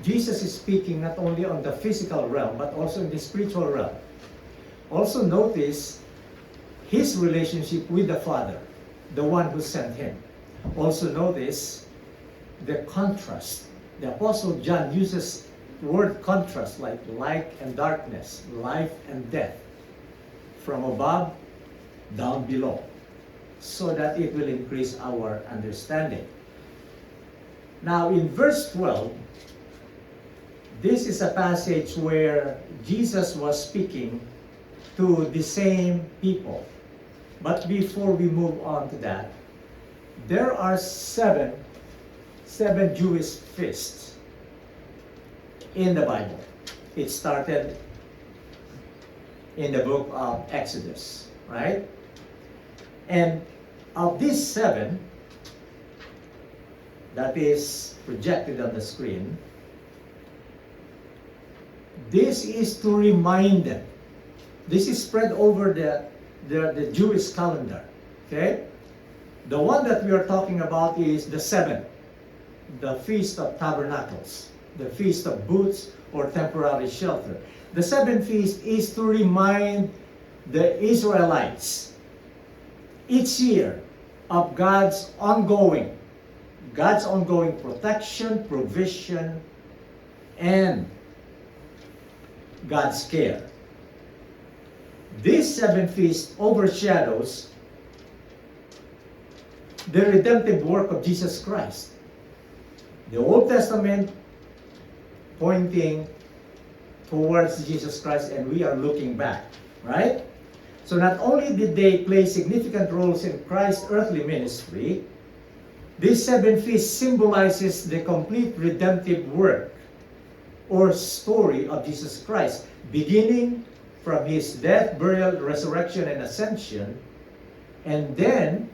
Jesus is speaking not only on the physical realm, but also in the spiritual realm. Also notice his relationship with the Father, the one who sent him. Also notice the contrast. The Apostle John uses word contrast like light and darkness, life and death, from above down below, so that it will increase our understanding. Now in verse 12, this is a passage where Jesus was speaking to the same people. But before we move on to that, there are seven Jewish feasts in the Bible. It started in the book of Exodus, right? And of these seven, that is projected on the screen, this is to remind them. This is spread over the Jewish calendar, okay? The one that we are talking about is the seventh, the Feast of Tabernacles, the Feast of Booths or temporary shelter. The seventh feast is to remind the Israelites each year of God's ongoing protection, provision, and God's care. This seventh feast overshadows the redemptive work of Jesus Christ. The Old Testament pointing towards Jesus Christ, and we are looking back, right? So not only did they play significant roles in Christ's earthly ministry, this seventh feast symbolizes the complete redemptive work or story of Jesus Christ, beginning from his death, burial, resurrection, and ascension, and then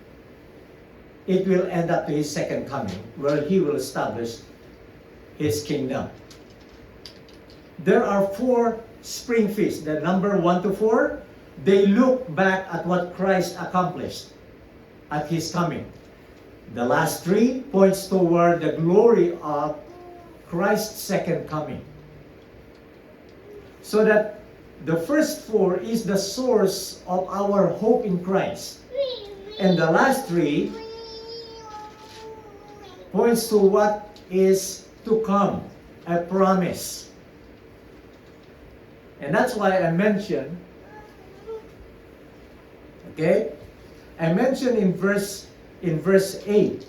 it will end up to his second coming, where he will establish his kingdom. There are four spring feasts, the number 1 to 4. They look back at what Christ accomplished at his coming. The last 3 points toward the glory of Christ's second coming. So that the first 4 is the source of our hope in Christ. And the last 3 points to what is to come, a promise. And that's why I mentioned, okay? I mentioned in verse 8,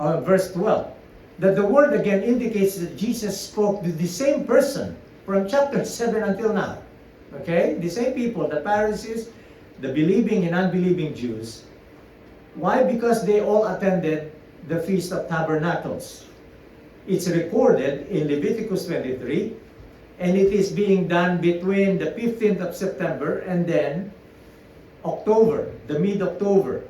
or verse 12, that the word again indicates that Jesus spoke to the same person from chapter 7 until now. Okay? The same people, the Pharisees, the believing and unbelieving Jews. Why? Because they all attended the Feast of Tabernacles. It's recorded in Leviticus 23, and it is being done between the 15th of September and then October, the mid-October.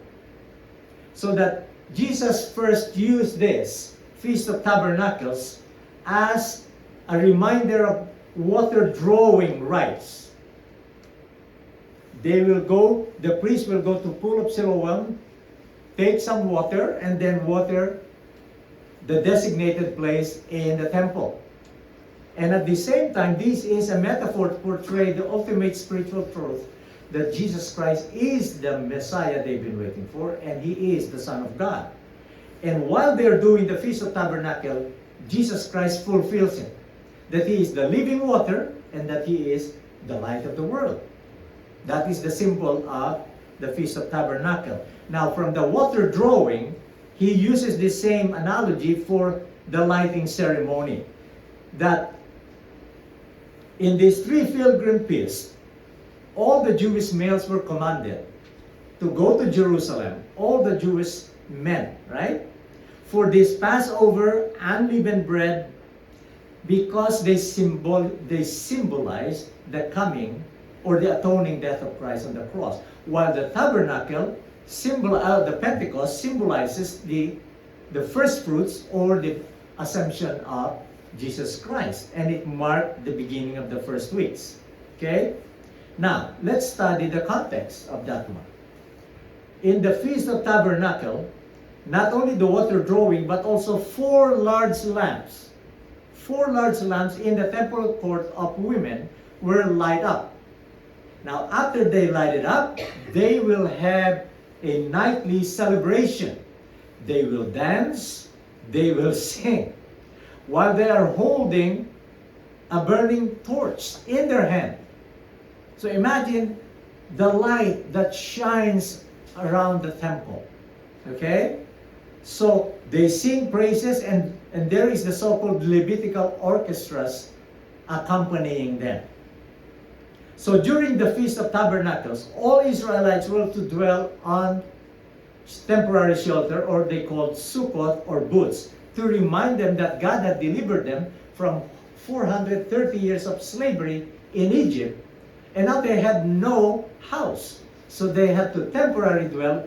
So that Jesus first used this Feast of Tabernacles as a reminder of water drawing rites. The priest will go to Pool of Siloam, take some water, and then water the designated place in the temple. And at the same time, this is a metaphor to portray the ultimate spiritual truth that Jesus Christ is the Messiah they've been waiting for, and he is the Son of God. And while they're doing the Feast of Tabernacle, Jesus Christ fulfills it, that he is the living water and that he is the light of the world. That is the symbol of the Feast of Tabernacle. Now, from the water drawing, he uses the same analogy for the lighting ceremony. That in these 3 pilgrim feasts, all the Jewish males were commanded to go to Jerusalem, all the Jewish men, right? For this Passover unleavened bread, because they symbolize the coming or the atoning death of Christ on the cross. While the tabernacle, the Pentecost, symbolizes the first fruits or the assumption of Jesus Christ. And it marked the beginning of the first weeks. Okay? Now, let's study the context of that one. In the Feast of Tabernacle, not only the water drawing, but also 4 large lamps 4 large lamps in the temple court of women were light up. Now, after they light it up, they will have a nightly celebration. They will dance, they will sing, while they are holding a burning torch in their hand. So imagine the light that shines around the temple. Okay? So they sing praises, and there is the so-called Levitical orchestras accompanying them. So during the Feast of Tabernacles, all Israelites were to dwell on temporary shelter, or they called Sukkot or booths, to remind them that God had delivered them from 430 years of slavery in Egypt, and now they had no house. So they had to temporarily dwell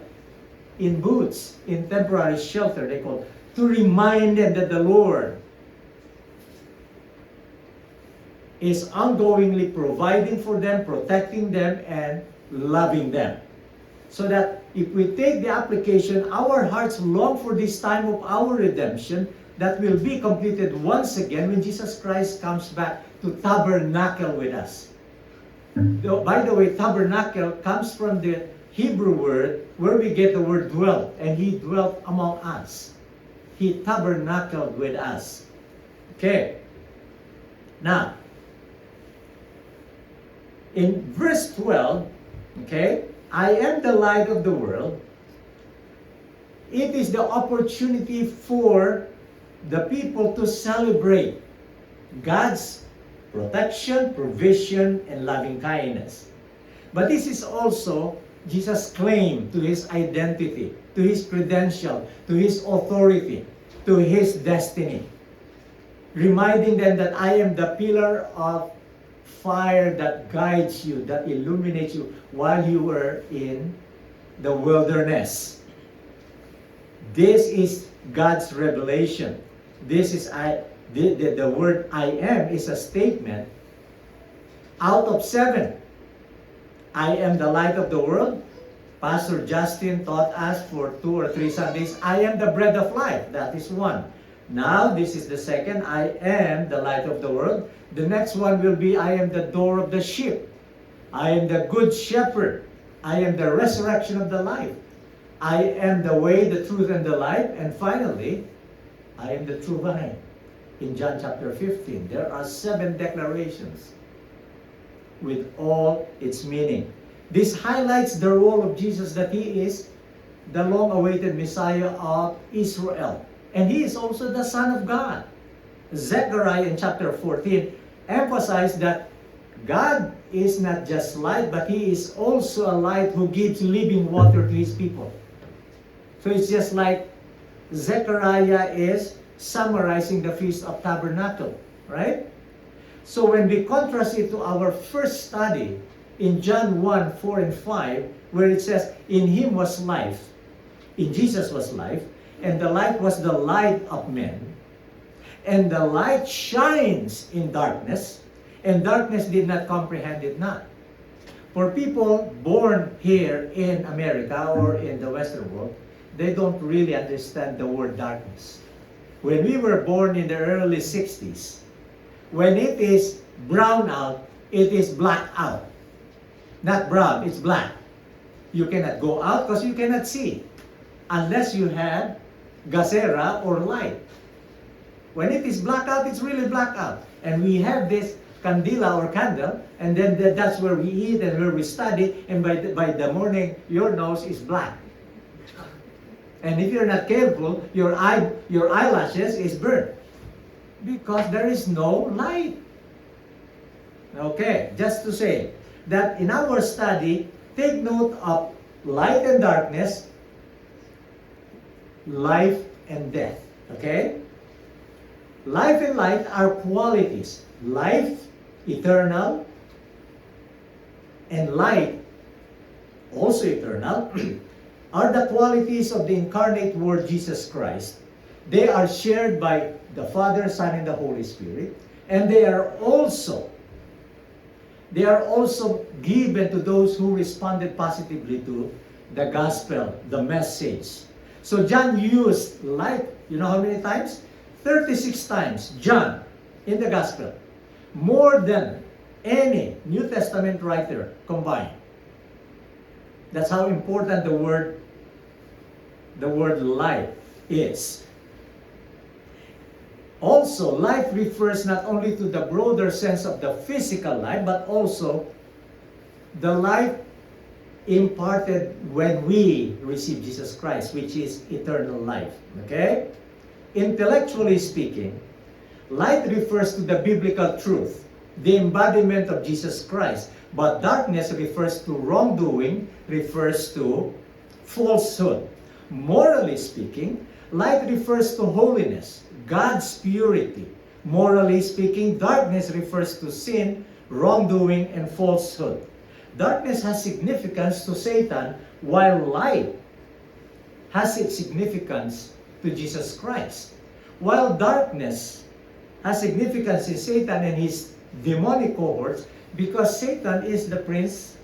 in booths, in temporary shelter, they called, to remind them that the Lord is ongoingly providing for them, protecting them, and loving them. So that if we take the application, our hearts long for this time of our redemption that will be completed once again when Jesus Christ comes back to tabernacle with us. By the way, tabernacle comes from the Hebrew word where we get the word dwelt, and He dwelt among us. He tabernacled with us. Okay. Now, in verse 12, okay, I am the light of the world. It is the opportunity for the people to celebrate God's protection, provision, and loving kindness. But this is also Jesus' claim to His identity, to His credential, to His authority, to His destiny. Reminding them that I am the pillar of fire that guides you, that illuminates you while you were in the wilderness. This is God's revelation. This is the word I am is a statement out of 7. I am the light of the world. Pastor Justin taught us for 2 or 3 Sundays, I am the bread of life. That is 1. Now, this is the second, I am the light of the world. The next one will be, I am the door of the sheep. I am the good shepherd. I am the resurrection of the life. I am the way, the truth, and the life. And finally, I am the true vine. In John chapter 15, there are 7 declarations with all its meaning. This highlights the role of Jesus, that He is the long-awaited Messiah of Israel. And He is also the Son of God. Zechariah in chapter 14 emphasized that God is not just light, but He is also a light who gives living water to His people. So it's just like Zechariah is summarizing the Feast of Tabernacle, right? So when we contrast it to our first study in John 1, 4, and 5, where it says, in Him was life, in Jesus was life, and the light was the light of men, and the light shines in darkness, and darkness did not comprehend it not. For people born here in America or in the Western world, they don't really understand the word darkness. When we were born in the early 60s, when it is brown out, it is black out. Not brown, it's black. You cannot go out because you cannot see unless you have gasera or light. When it is black out, it's really black out. And we have this candila or candle, and then that's where we eat and where we study, and by the morning, your nose is black. And if you're not careful, your eyelashes is burnt because there is no light. Okay, just to say that in our study, take note of light and darkness, life and death. Okay? Life and light are qualities. Life, eternal, and light, also eternal, are the qualities of the incarnate Word Jesus Christ. They are shared by the Father, Son, and the Holy Spirit, and they are also given to those who responded positively to the gospel, the message. So John used light, you know how many times? 36 times. John in the gospel, more than any New Testament writer combined. That's how important the word light is. Also, light refers not only to the broader sense of the physical life, but also the life imparted when we receive Jesus Christ, which is eternal life. Okay? Intellectually speaking, light refers to the biblical truth, the embodiment of Jesus Christ. But darkness refers to wrongdoing, refers to falsehood. Morally speaking, light refers to holiness, God's purity. Morally speaking, darkness refers to sin, wrongdoing, and falsehood. Darkness has significance to Satan, while light has its significance to Jesus Christ. While darkness has significance in Satan and his demonic cohorts, because Satan is the prince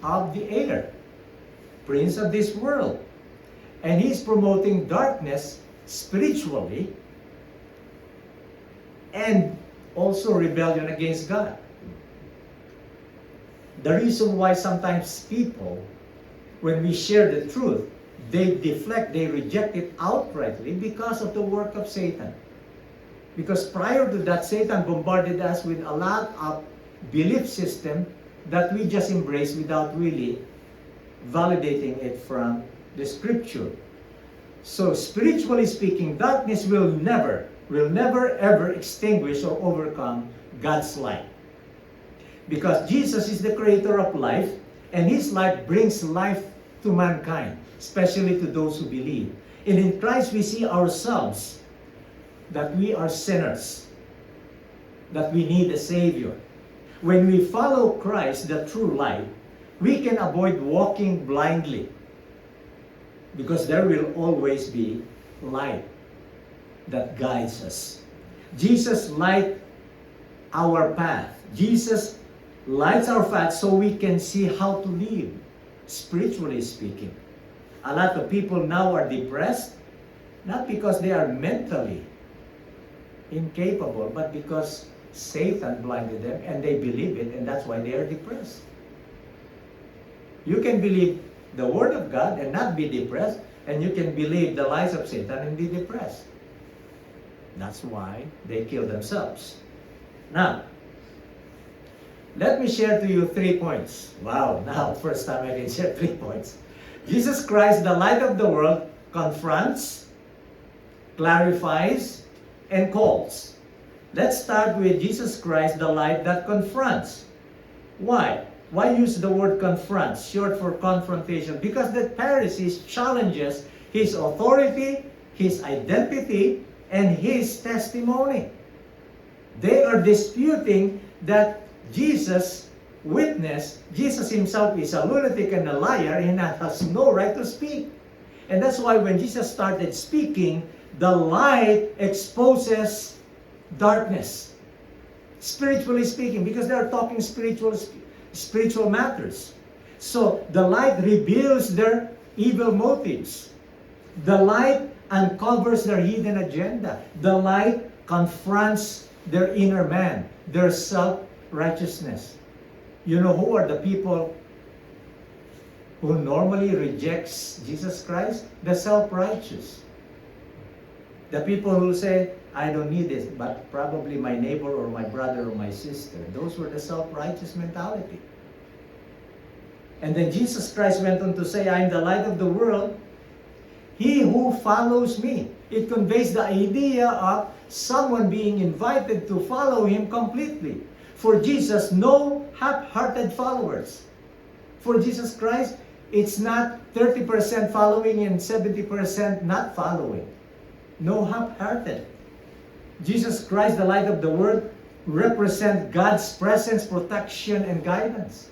of the air, prince of this world. And he's promoting darkness spiritually and also rebellion against God. The reason why sometimes people, when we share the truth, they deflect, they reject it outrightly because of the work of Satan. Because prior to that, Satan bombarded us with a lot of belief system that we just embrace without really validating it from the scripture. So spiritually speaking, darkness will never ever extinguish or overcome God's light. Because Jesus is the creator of life, and his life brings life to mankind, especially to those who believe. And in Christ we see ourselves that we are sinners, that we need a Savior. When we follow Christ, the true light, we can avoid walking blindly, because there will always be light that guides us. Jesus lights our path. Jesus lights our path so we can see how to live, spiritually speaking. A lot of people now are depressed, not because they are mentally incapable, but because Satan blinded them and they believe it, and that's why they are depressed. You can believe the Word of God and not be depressed, and you can believe the lies of Satan and be depressed. That's why they kill themselves. Now, let me share to you 3 points. Wow, now first time I can share 3 points. Jesus Christ, the light of the world, confronts, clarifies, and calls. Let's start with Jesus Christ, the light that confronts. Why? Why use the word confronts, short for confrontation? Because the Pharisees challenges his authority, his identity, and his testimony. They are disputing that Jesus witnessed, Jesus himself is a lunatic and a liar and has no right to speak. And that's why when Jesus started speaking, the light exposes darkness, spiritually speaking, because they are talking spiritual matters. So the light reveals their evil motives. The light uncovers their hidden agenda. The light confronts their inner man, their self-righteousness. You know who are the people who normally rejects Jesus Christ? The self-righteous. The people who say, I don't need this, but probably my neighbor or my brother or my sister. Those were the self-righteous mentality. And then Jesus Christ went on to say, I am the light of the world. He who follows me. It conveys the idea of someone being invited to follow him completely. For Jesus, no half-hearted followers. For Jesus Christ, it's not 30% following and 70% not following. No half-hearted. Jesus Christ, the light of the world, represents God's presence, protection, and guidance.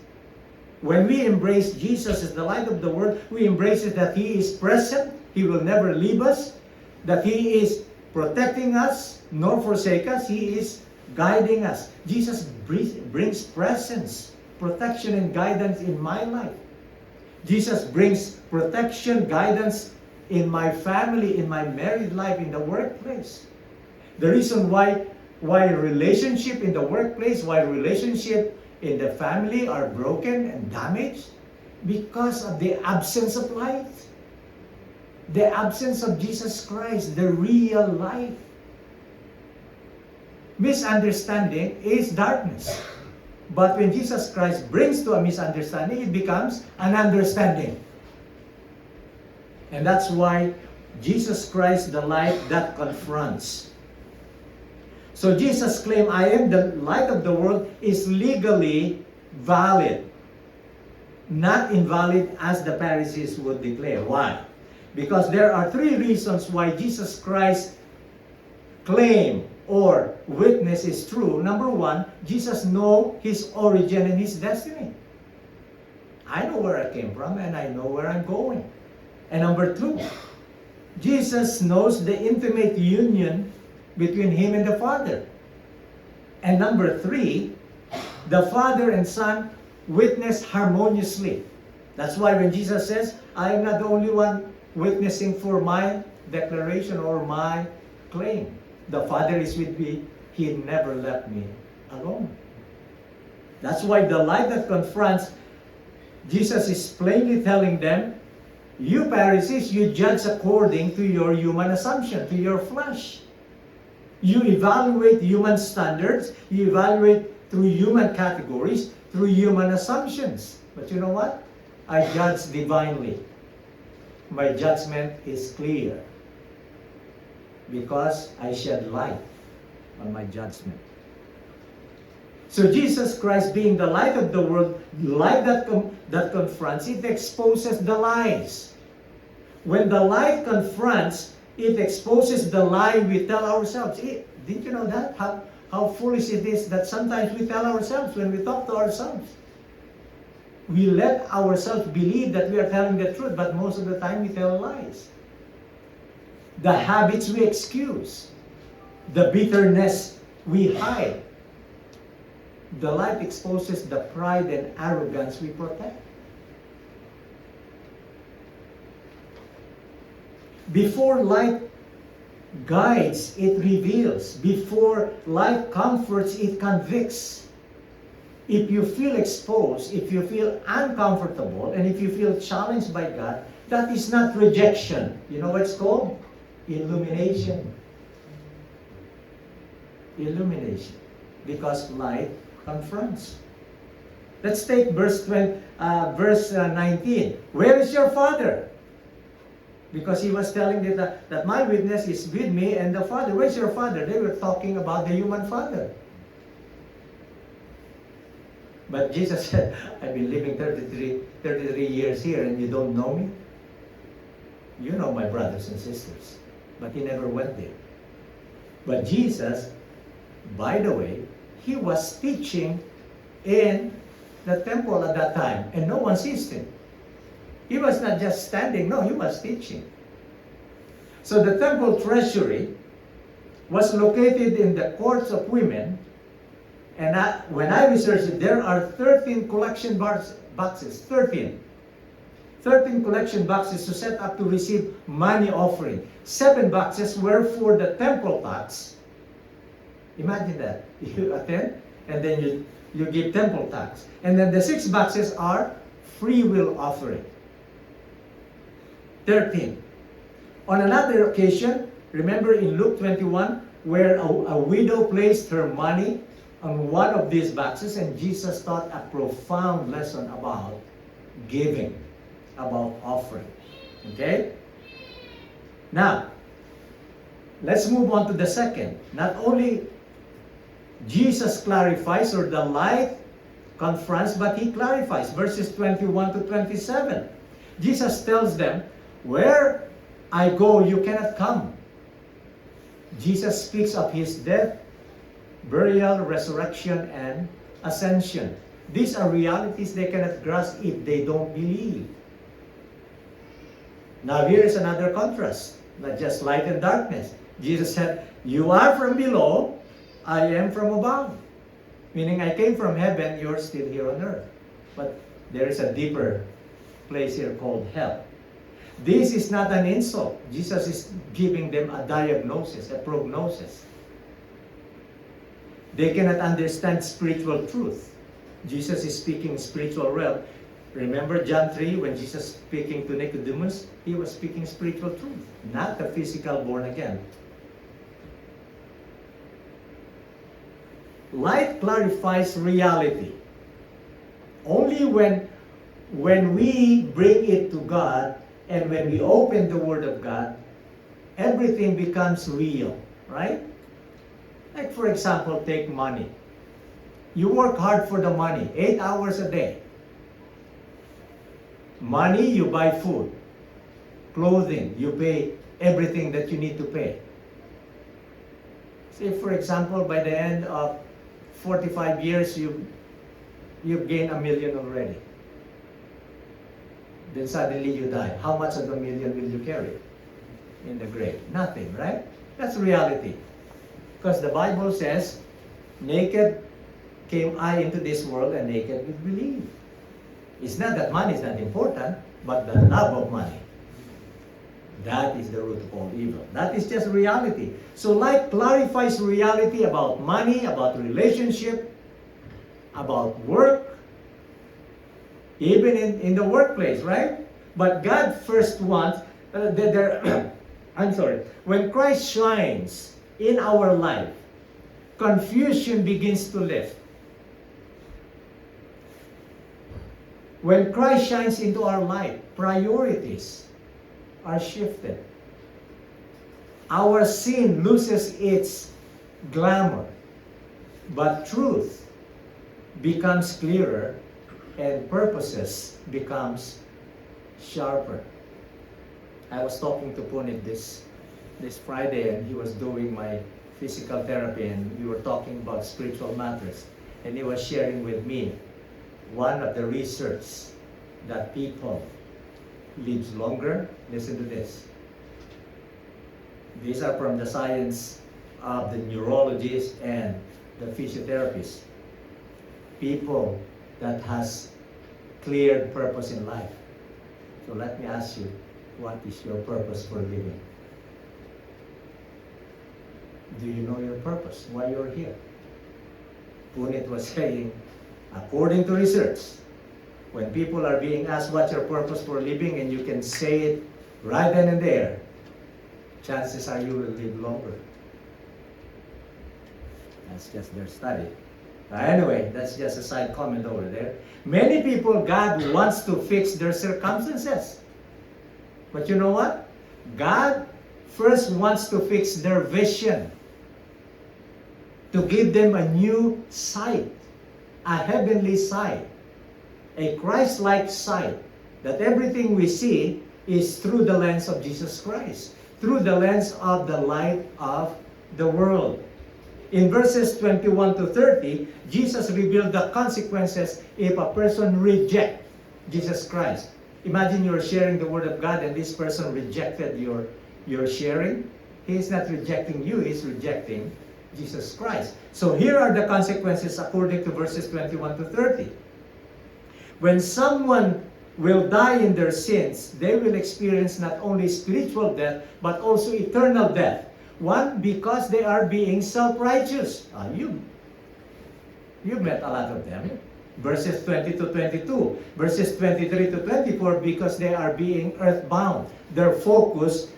When we embrace Jesus as the light of the world, we embrace it that He is present, He will never leave us, that He is protecting us, nor forsake us, He is guiding us. Jesus brings presence, protection, and guidance in my life. Jesus brings protection, guidance in my family, in my married life, in the workplace. The reason why why relationship in the workplace, why relationship in the family are broken and damaged? Because of the absence of light. The absence of Jesus Christ, the real life. Misunderstanding is darkness. But when Jesus Christ brings to a misunderstanding, it becomes an understanding. And that's why Jesus Christ, the light that confronts. So Jesus' claim, I am the light of the world, is legally valid. Not invalid as the Pharisees would declare. Why? Because there are three reasons why Jesus Christ's claim or witness is true. Number one, Jesus knows his origin and his destiny. I know where I came from and I know where I'm going. And number two, Jesus knows the intimate union between him and the Father. And number three, the Father and Son witness harmoniously. That's why when Jesus says, I am not the only one witnessing for my declaration or my claim. The Father is with me. He never left me alone. That's why the light that confronts, Jesus is plainly telling them, you Pharisees, you judge according to your human assumption, to your flesh. You evaluate human standards, you evaluate through human categories, through human assumptions. But you know what? I judge divinely. My judgment is clear because I shed light on my judgment. So Jesus Christ being the light of the world, light that confronts, it exposes the lies. When the light confronts, it exposes the lie we tell ourselves. Did you know that? How foolish it is that sometimes we tell ourselves when we talk to ourselves. We let ourselves believe that we are telling the truth, but most of the time we tell lies. The habits we excuse. The bitterness we hide. The light exposes the pride and arrogance we protect. Before light guides, it reveals. Before light comforts, it convicts. If you feel exposed, if you feel uncomfortable, and if you feel challenged by God, that is not rejection. You know what it's called? Illumination. Illumination. Because light confronts. Let's take verse 19. Where is your Father? Because he was telling them that my witness is with me and the Father. Where's your Father? They were talking about the human father. But Jesus said, I've been living 33 years here and you don't know me? You know my brothers and sisters. But he never went there. But Jesus, by the way, he was teaching in the temple at that time and no one sees him. He was not just standing, no, he was teaching. So the temple treasury was located in the courts of women. And when I researched it, there are 13 collection boxes, 13 collection boxes to set up to receive money offering. 7 boxes were for the temple tax. Imagine that. You attend, and then you give temple tax. And then the 6 boxes are free will offering. 13. On another occasion, remember in Luke 21, where a widow placed her money on one of these boxes, and Jesus taught a profound lesson about giving, about offering. Okay? Now, let's move on to the second. Not only Jesus clarifies, or the light confronts, but he clarifies. Verses 21 to 27. Jesus tells them, where I go, you cannot come. Jesus speaks of his death, burial, resurrection, and ascension. These are realities they cannot grasp if they don't believe. Now here is another contrast, not just light and darkness. Jesus said, you are from below, I am from above. Meaning I came from heaven, you're still here on earth. But there is a deeper place here called hell. This is not an insult. Jesus is giving them a diagnosis, a prognosis. They cannot understand spiritual truth. Jesus is speaking spiritual realm. Remember John 3, when Jesus speaking to Nicodemus, he was speaking spiritual truth, not the physical born again. Light clarifies reality. Only when we bring it to God and when we open the Word of God, everything becomes real, right? Like for example, take money. You work hard for the money, 8 hours a day. Money, you buy food, clothing, you pay everything that you need to pay. Say for example, by the end of 45 years, you've gained $1 million already. Then suddenly you die. How much of the million will you carry in the grave? Nothing, right? That's reality. Because the Bible says, naked came I into this world and naked will believe. It's not that money is not important, but the love of money. That is the root of all evil. That is just reality. So light clarifies reality about money, about relationship, about work, even in the workplace, right? But God first wants, I'm sorry, when Christ shines in our life, confusion begins to lift. When Christ shines into our life, priorities are shifted. Our sin loses its glamour, but truth becomes clearer and purposes becomes sharper. I was talking to Punit this Friday, and he was doing my physical therapy, and we were talking about spiritual matters, and he was sharing with me one of the research that people lives longer. Listen to this. These are from the science of the neurologists and the physiotherapists. People that has cleared purpose in life. So let me ask you, what is your purpose for living? Do you know your purpose? Why you're here? Punit was saying, according to research, when people are being asked what's your purpose for living and you can say it right then and there, chances are you will live longer. That's just their study. Anyway, that's just a side comment over there. Many people, God wants to fix their circumstances. But you know what? God first wants to fix their vision. To give them a new sight. A heavenly sight. A Christ-like sight. That everything we see is through the lens of Jesus Christ. Through the lens of the light of the world. In verses 21 to 30, Jesus revealed the consequences if a person rejects Jesus Christ. Imagine you're sharing the Word of God and this person rejected your sharing. He is not rejecting you, he is rejecting Jesus Christ. So here are the consequences according to verses 21 to 30. When someone will die in their sins, they will experience not only spiritual death, but also eternal death. One, because they are being self-righteous. You've met a lot of them. Verses 20 to 22. Verses 23 to 24, because they are being earthbound. Their focus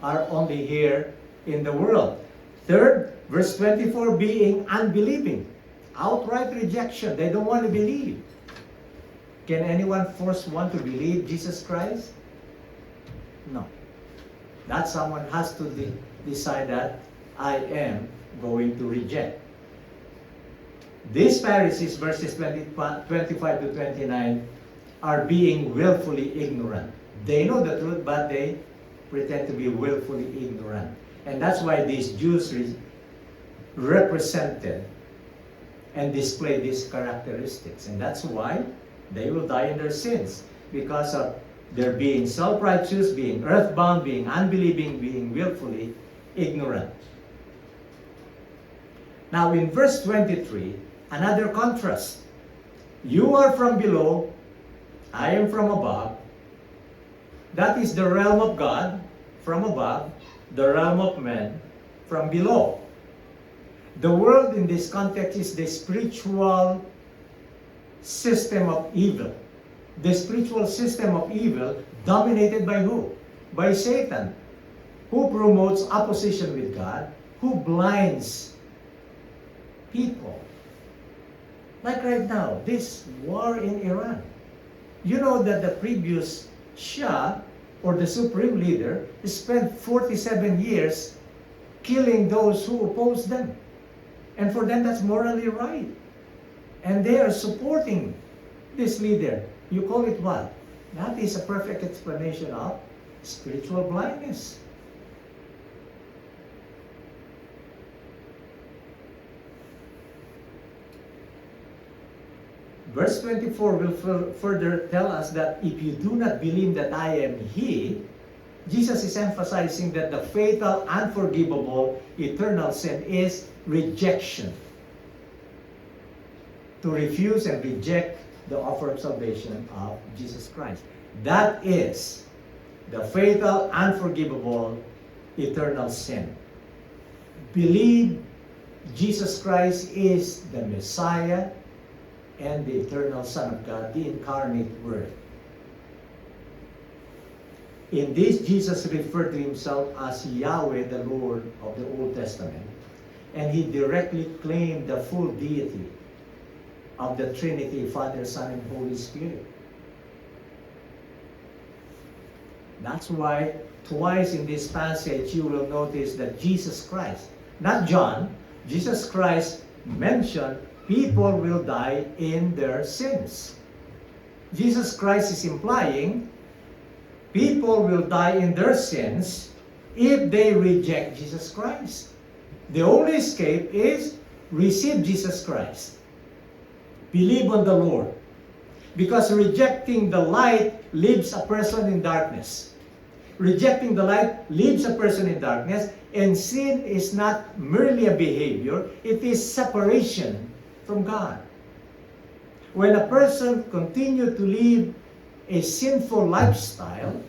are only here in the world. Third, verse 24, being unbelieving. Outright rejection. They don't want to believe. Can anyone force one to believe Jesus Christ? No. That someone has to decide that I am going to reject. These Pharisees, verses 25 to 29, are being willfully ignorant. They know the truth, but they pretend to be willfully ignorant. And that's why these Jews represented and displayed these characteristics. And that's why they will die in their sins, because of their being self-righteous, being earthbound, being unbelieving, being willfully ignorant. Now in verse 23, another contrast. You are from below, I am from above. That is the realm of God from above, the realm of men from below. The world in this context is the spiritual system of evil. The spiritual system of evil dominated by who? By Satan, who promotes opposition with God, who blinds people. Like right now, this war in Iran. You know that the previous Shah, or the supreme leader, spent 47 years killing those who oppose them. And for them, that's morally right. And they are supporting this leader. You call it what? That is a perfect explanation of spiritual blindness. Verse 24 will further tell us that if you do not believe that I am He, Jesus is emphasizing that the fatal, unforgivable, eternal sin is rejection. To refuse and reject the offer of salvation of Jesus Christ. That is the fatal, unforgivable, eternal sin. Believe Jesus Christ is the Messiah and the eternal Son of God, the incarnate Word. In this, Jesus referred to himself as Yahweh, the Lord of the Old Testament, and he directly claimed the full deity of the Trinity, Father, Son, and Holy Spirit. That's why twice in this passage you will notice that Jesus Christ, not John, Jesus Christ mentioned people will die in their sins. Jesus Christ is implying people will die in their sins if they reject Jesus Christ. The only escape is receive Jesus Christ. Believe on the Lord. Because rejecting the light leaves a person in darkness. Rejecting the light leaves a person in darkness, and sin is not merely a behavior, it is separation from God. When a person continues to live a sinful lifestyle,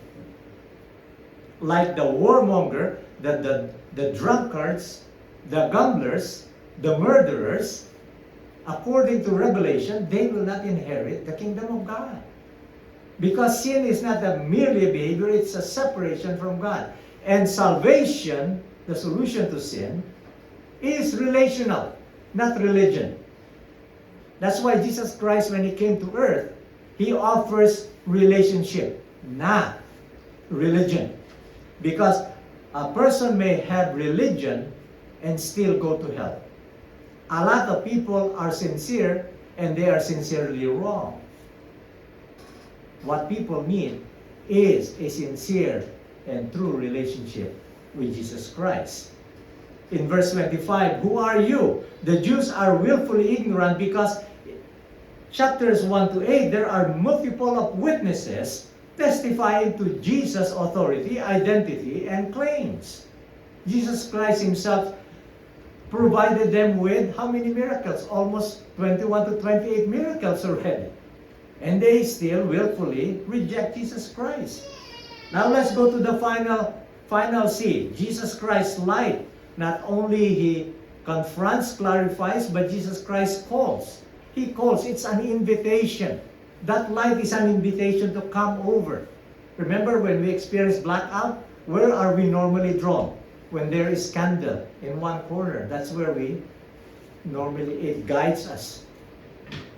like the warmonger, the drunkards, the gamblers, the murderers, according to Revelation, they will not inherit the kingdom of God. Because sin is not a merely a behavior, it's a separation from God. And salvation, the solution to sin, is relational, not religion. That's why Jesus Christ, when He came to earth, He offers relationship, not religion. Because a person may have religion and still go to hell. A lot of people are sincere and they are sincerely wrong. What people need is a sincere and true relationship with Jesus Christ. In verse 25, who are you? The Jews are willfully ignorant because chapters 1 to 8, there are multiple of witnesses testifying to Jesus' authority, identity, and claims. Jesus Christ Himself provided them with how many miracles? Almost 21 to 28 miracles already. And they still willfully reject Jesus Christ. Now let's go to the final C. Jesus Christ's light. Not only He confronts, clarifies, but Jesus Christ calls. He calls. It's an invitation. That light is an invitation to come over. Remember when we experience blackout? Where are we normally drawn? When there is candle in one corner. That's where we normally, it guides us.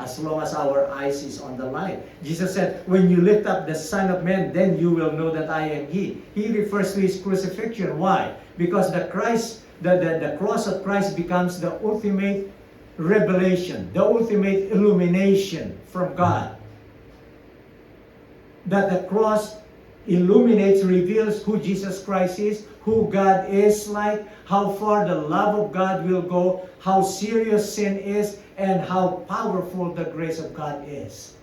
As long as our eyes is on the light. Jesus said, when you lift up the Son of Man, then you will know that I am He. He refers to His crucifixion. Why? Because the cross of Christ becomes the ultimate revelation, the ultimate illumination from God. That the cross illuminates, reveals who Jesus Christ is, who God is like, how far the love of God will go, how serious sin is, and how powerful the grace of God is.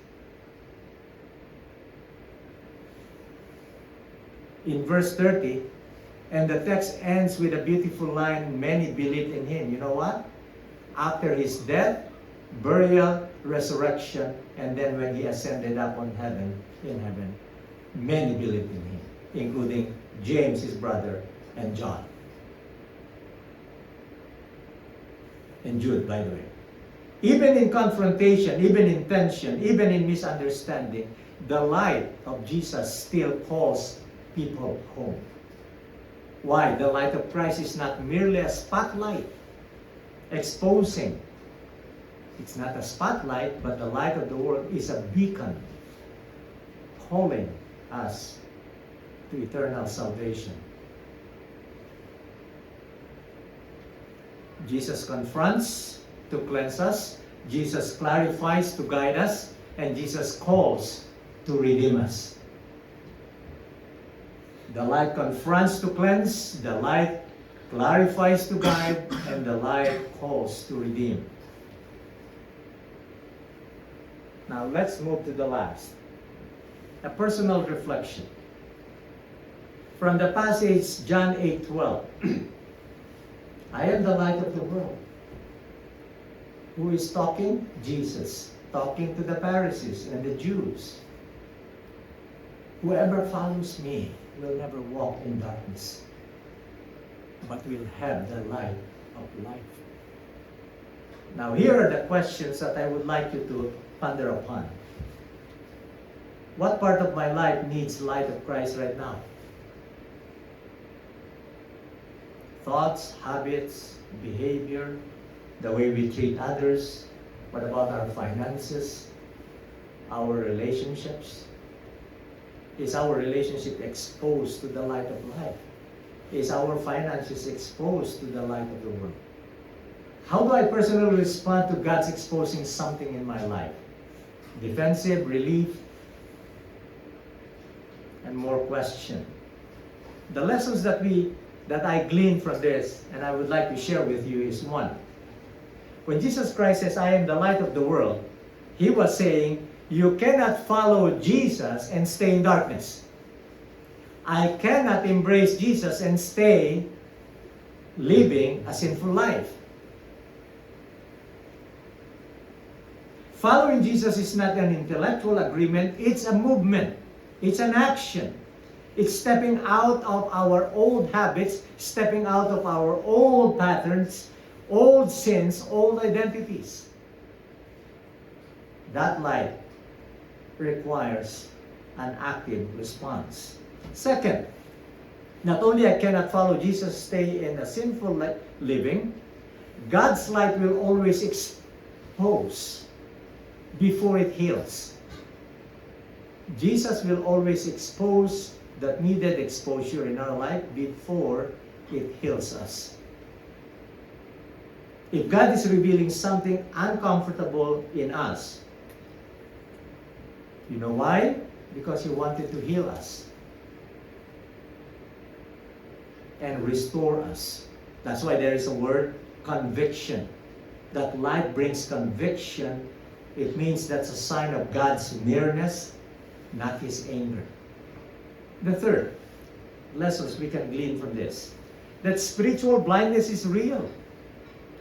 In verse 30, and the text ends with a beautiful line, many believed in Him. You know what? After His death, burial, resurrection, and then when He ascended up in heaven, many believed in Him, including James, his brother, and John. and Jude, by the way. Even in confrontation, even in tension, even in misunderstanding, the light of Jesus still calls people home. Why? The light of Christ is not merely a spotlight exposing. It's not a spotlight, but the light of the world is a beacon calling us to eternal salvation. Jesus confronts to cleanse us, Jesus clarifies to guide us, and Jesus calls to redeem us. The light confronts to cleanse, the light clarifies to guide, and the light calls to redeem. Now let's move to the last. A personal reflection. From the passage John 8:12. I am the light of the world. Who is talking? Jesus. Talking to the Pharisees and the Jews. Whoever follows me will never walk in darkness, but will have the light of life. Now here are the questions that I would like you to ponder upon. What part of my life needs light of Christ right now? Thoughts, habits, behavior, the way we treat others. What about our finances, our relationships? Is our relationship exposed to the light of life? Is our finances exposed to the light of the world? How do I personally respond to God's exposing something in my life? Defensive, relief, and more question. The lessons that I gleaned from this, and I would like to share with you, is one. When Jesus Christ says, I am the light of the world, He was saying, you cannot follow Jesus and stay in darkness. I cannot embrace Jesus and stay living a sinful life. Following Jesus is not an intellectual agreement, it's a movement. It's an action. It's stepping out of our old habits, stepping out of our old patterns, old sins, old identities. That light requires an active response. Second, not only I cannot follow Jesus, stay in a sinful living, God's light will always expose before it heals. Jesus will always expose that needed exposure in our life before it heals us. If God is revealing something uncomfortable in us, you know why? Because He wanted to heal us and restore us. That's why there is a word, conviction. That light brings conviction. It means that's a sign of God's nearness, not His anger. The third lessons we can glean from this, that spiritual blindness is real.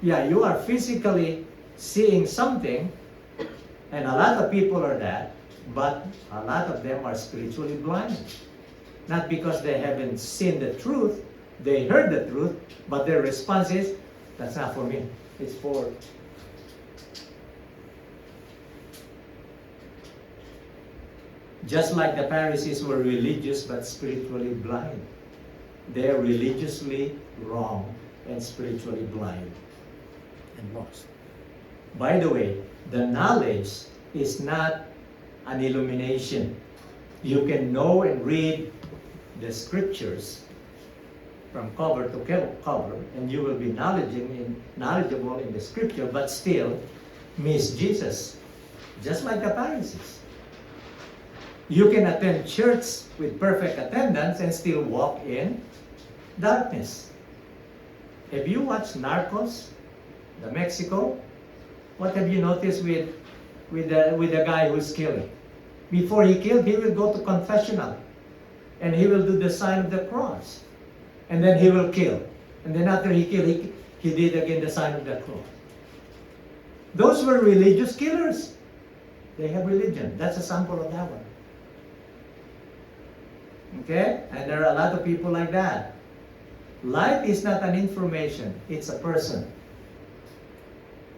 Yeah, you are physically seeing something, and a lot of people are that, but a lot of them are spiritually blind. Not because they haven't seen the truth, they heard the truth, but their response is, that's not for me, it's for... Just like the Pharisees were religious but spiritually blind. They are religiously wrong and spiritually blind and lost. By the way, the knowledge is not an illumination. You can know and read the scriptures from cover to cover, and you will be knowledgeable in the scripture, but still miss Jesus, just like the Pharisees. You can attend church with perfect attendance and still walk in darkness. Have you watched Narcos, the Mexico? What have you noticed with the guy who's killing? Before he killed, he will go to confessional, and he will do the sign of the cross, and then he will kill. And then after he killed, he did again the sign of the cross. Those were religious killers. They have religion. That's a sample of that one. Okay? And there are a lot of people like that. Light is not an information, it's a person.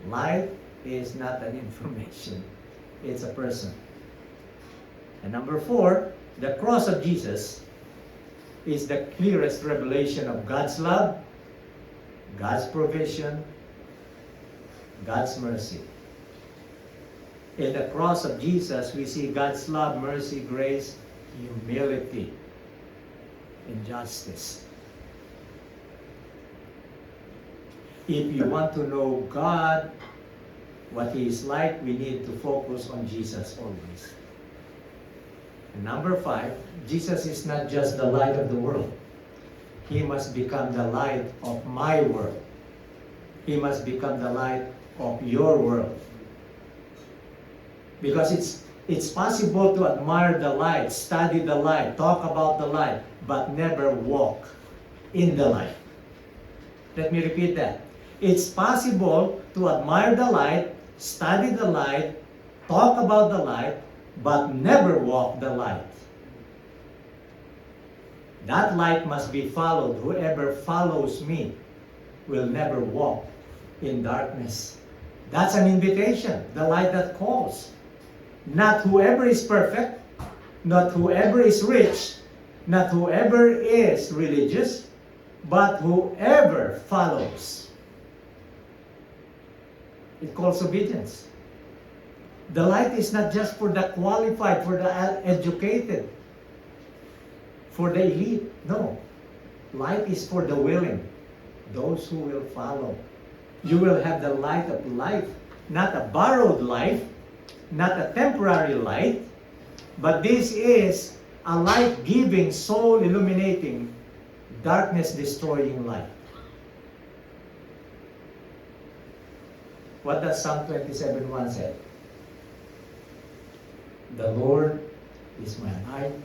Light is not an information, it's a person. And number 4, the cross of Jesus is the clearest revelation of God's love, God's provision, God's mercy. In the cross of Jesus, we see God's love, mercy, grace, humility, and justice. If you want to know God, what He is like, we need to focus on Jesus always. And number 5, Jesus is not just the light of the world. He must become the light of my world. He must become the light of your world. Because it's possible to admire the light, study the light, talk about the light, but never walk in the light. Let me repeat that. It's possible to admire the light, study the light, talk about the light, but never walk the light. That light must be followed. Whoever follows me will never walk in darkness. That's an invitation, the light that calls. Not whoever is perfect, not whoever is rich, not whoever is religious, but whoever follows. It calls obedience. The light is not just for the qualified, for the educated, for the elite. No. Light is for the willing, those who will follow. You will have the light of life, not a borrowed life, not a temporary light, but this is a light-giving, soul-illuminating, darkness-destroying light. What does Psalm 27:1 say? The Lord is my light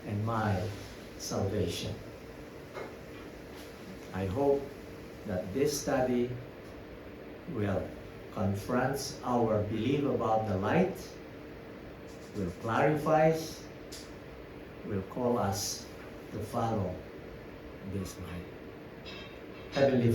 and my salvation. I hope that this study will confront our belief about the light, will clarify, will call us to follow this light. Heavenly